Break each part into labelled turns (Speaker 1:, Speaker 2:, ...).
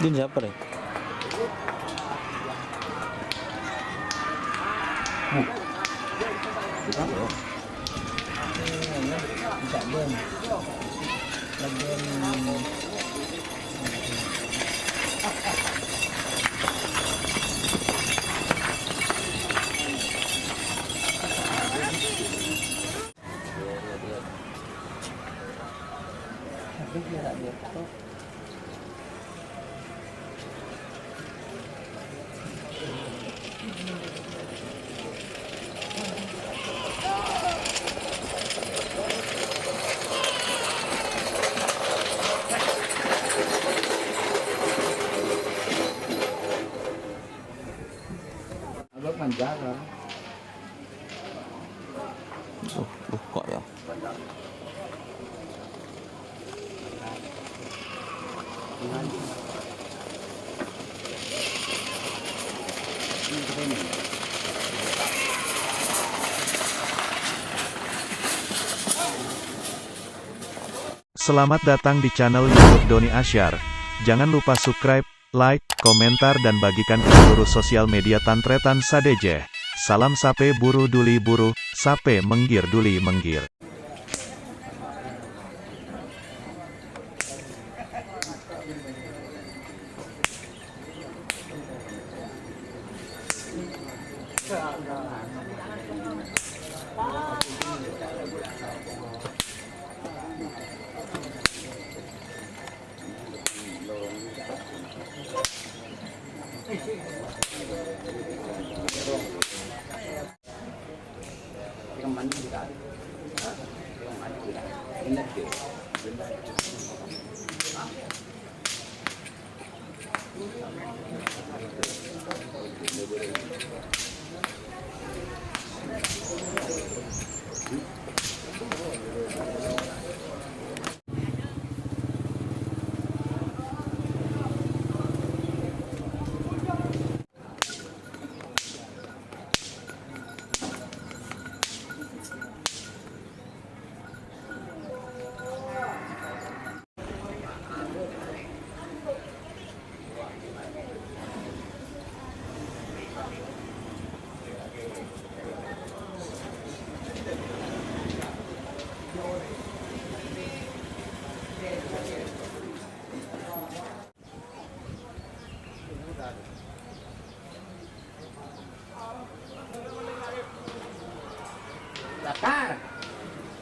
Speaker 1: Din siapa deh?
Speaker 2: Bisa ben. Agak manjara.
Speaker 1: Kok ya?
Speaker 3: Selamat datang di channel YouTube Doni Asyar. Jangan lupa subscribe, like, komentar dan bagikan ke seluruh sosial media Tantretan Sadeje. Salam sape buru duli buru, sape menggir duli menggir.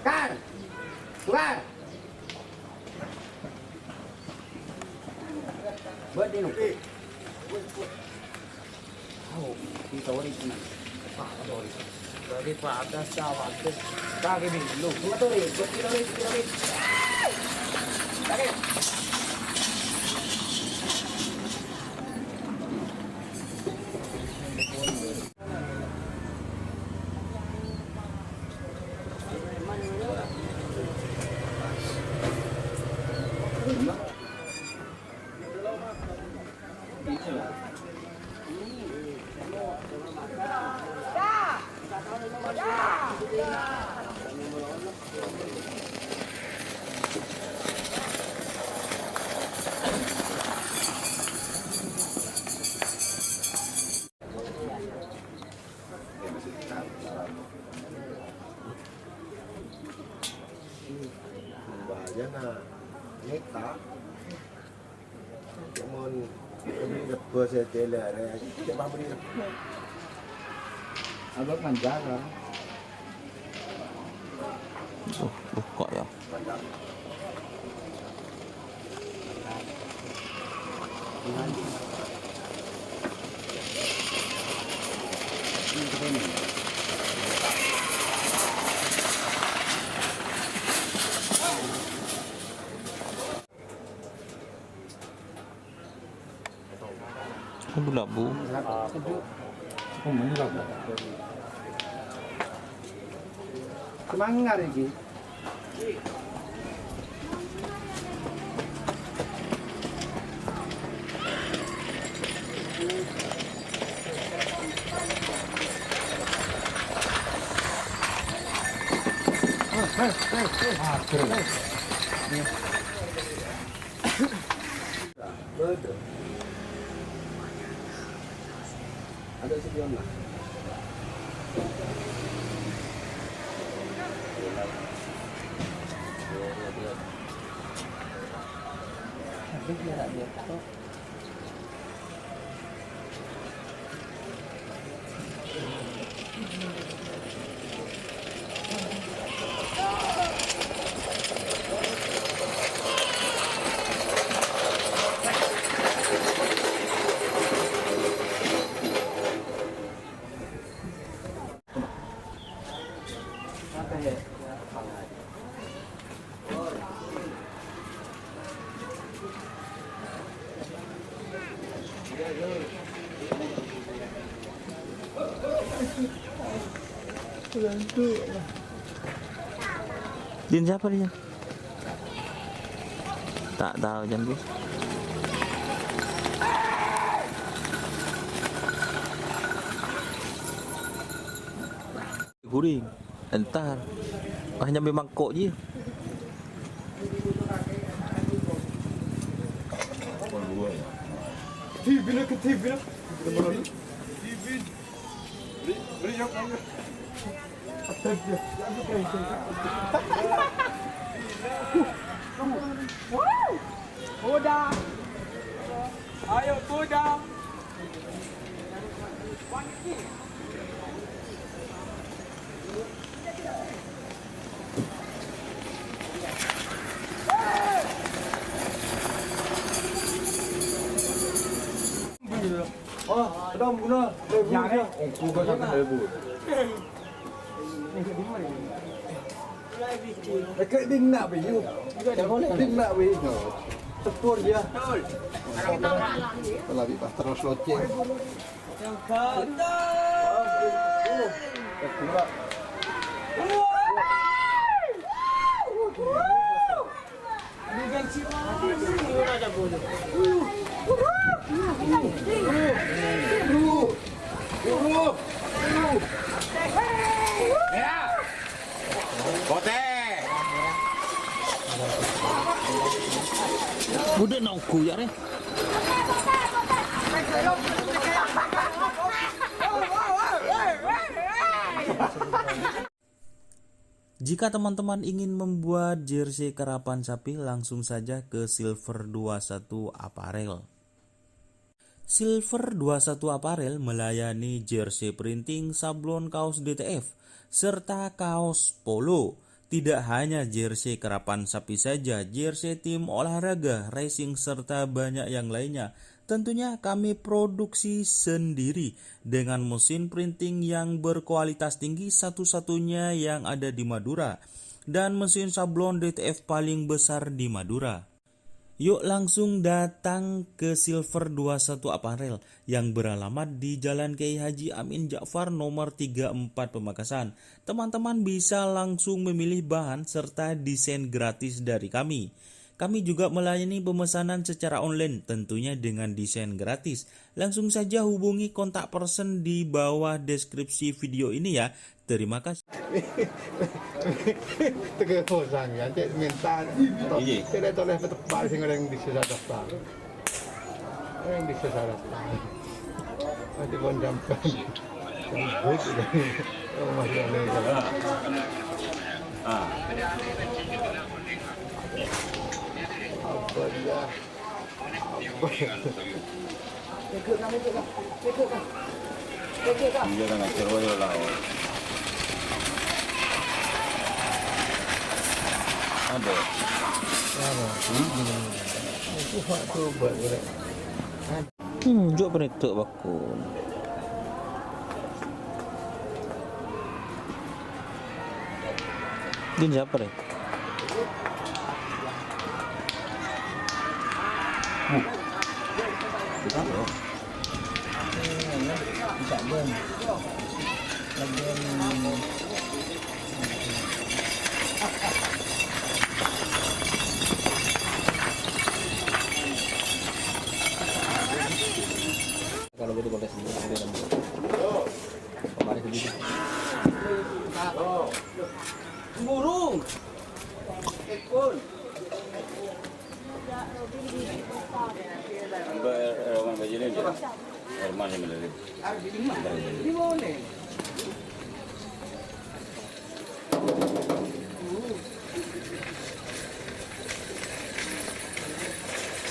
Speaker 2: Kar, keluar. Buat ini. Oh, di tori ini. Dari pada sawah ke kaki ini. Lu, tori, tori. Kaki.
Speaker 4: Nah, neta, cuman ini rebus saja lah, coba beri.
Speaker 2: Agak manjara.
Speaker 1: Kok ya? Bulabu.
Speaker 2: Semangat ini.
Speaker 4: Betul. Ada sekian lah.
Speaker 2: Tapi dia dia tuh.
Speaker 1: Din siapa dia? Tak tahu Jan Bus. Guring. Entar. Hanya memang kok je.
Speaker 2: Kuda. Ayo kuda.
Speaker 4: Oh, ada guna. Ya, aku kau tak lebu. Dekat ding nak baju. Ding nak baju. Tepur dia. Kalau lebih terus loceng.
Speaker 2: Yang kata. Bukan siapa. Ada bodoh.
Speaker 1: Budak nak ukur ya re. Jika teman-teman ingin membuat jersey karapan sapi, langsung saja ke Silver 21 Apparel. Silver 21 Apparel melayani jersey printing, sablon kaos DTF, serta kaos polo. Tidak hanya jersey karapan sapi saja, jersey tim olahraga, racing, serta banyak yang lainnya. Tentunya kami produksi sendiri dengan mesin printing yang berkualitas tinggi, satu-satunya yang ada di Madura, dan mesin sablon DTF paling besar di Madura. Yuk langsung datang ke Silver 21 Apparel yang beralamat di Jalan Kiai Haji Amin Ja'far nomor 34 Pamekasan. Teman-teman bisa langsung memilih bahan serta desain gratis dari kami. Kami juga melayani pemesanan secara online tentunya dengan desain gratis. Langsung saja hubungi kontak person di bawah deskripsi video ini ya. Terima kasih.
Speaker 4: Tegak posang ya, cek minta. Iya. Tidak boleh bertepat sehingga yang disesat daftar. Yang disesat daftar. Nanti pun jamkan. Jambut. Oh masih ada. Apa dia?
Speaker 2: Ikut kan.
Speaker 4: Dia kan nak ceroyo lah. Ada. Itu faktor buat boleh.
Speaker 1: Jok penetuk bakun. Din siapa deh?
Speaker 2: Bisa ben. Kalau begitu boleh sendiri. Kemarin begitu. Burung. Ekor.
Speaker 4: Orang baju ni je.
Speaker 2: Herman yang beli. Di mana?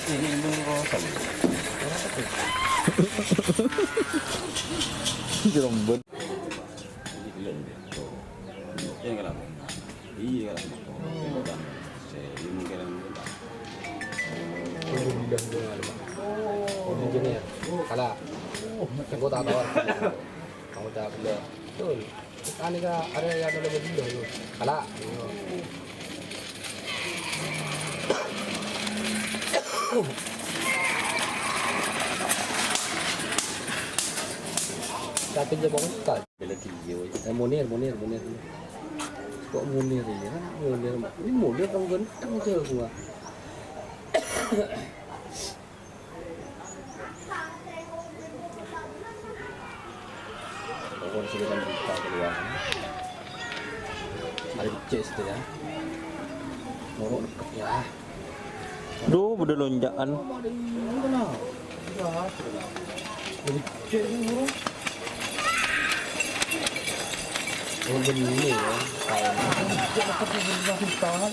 Speaker 2: Ini bung rosa. Jerombot. Ini kenapa? Iya kenapa? Saya mungkin
Speaker 5: engineer kalah aku tak tahu kamu tak bela betul ini kan ada yang ada lebih dulu kalah tapi dia pokoknya tak bela tinggi Munir kok Munir ini kan ini Munir kamu ganteng je semua Pokoknya sudah kan buka keluar. Ada dicek situ ya. Norok dekat ya.
Speaker 1: Duh, udah lonjakan.
Speaker 5: Kenal. Ya, jadi cek ini. Oh begini ya. Kayak dekat di hutan.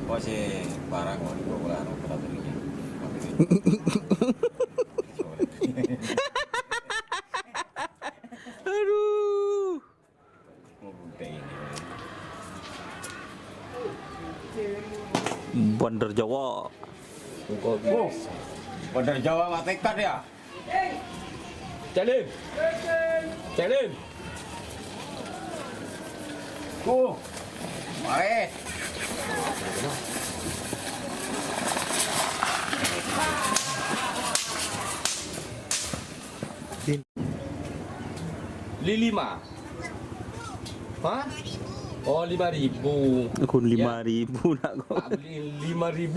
Speaker 2: oh si barang mau dibawa operatornya.
Speaker 1: Aduh.
Speaker 2: Mau bunting ini.
Speaker 1: Bandar Jawa.
Speaker 2: Oh, Bandar Jawa nggak tekad ya?
Speaker 5: Jalim.
Speaker 2: Oh, baik.
Speaker 5: Lima. Hah? Oh 5.000.
Speaker 1: Kun 5.000 nak kau.
Speaker 5: Tak beli 5.000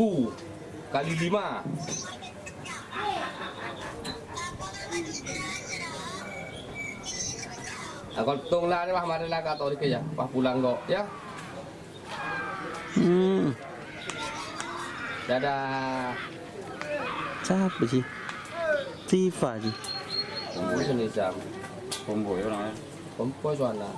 Speaker 5: kali 5. Kau tunglah ni mari lah kat tahu ya. Pas pulang kau ya. Dadah.
Speaker 1: Siapa sih? Tifa sih.
Speaker 5: Ini sini jam.
Speaker 2: Kombo ya orang.
Speaker 5: Kompo suana.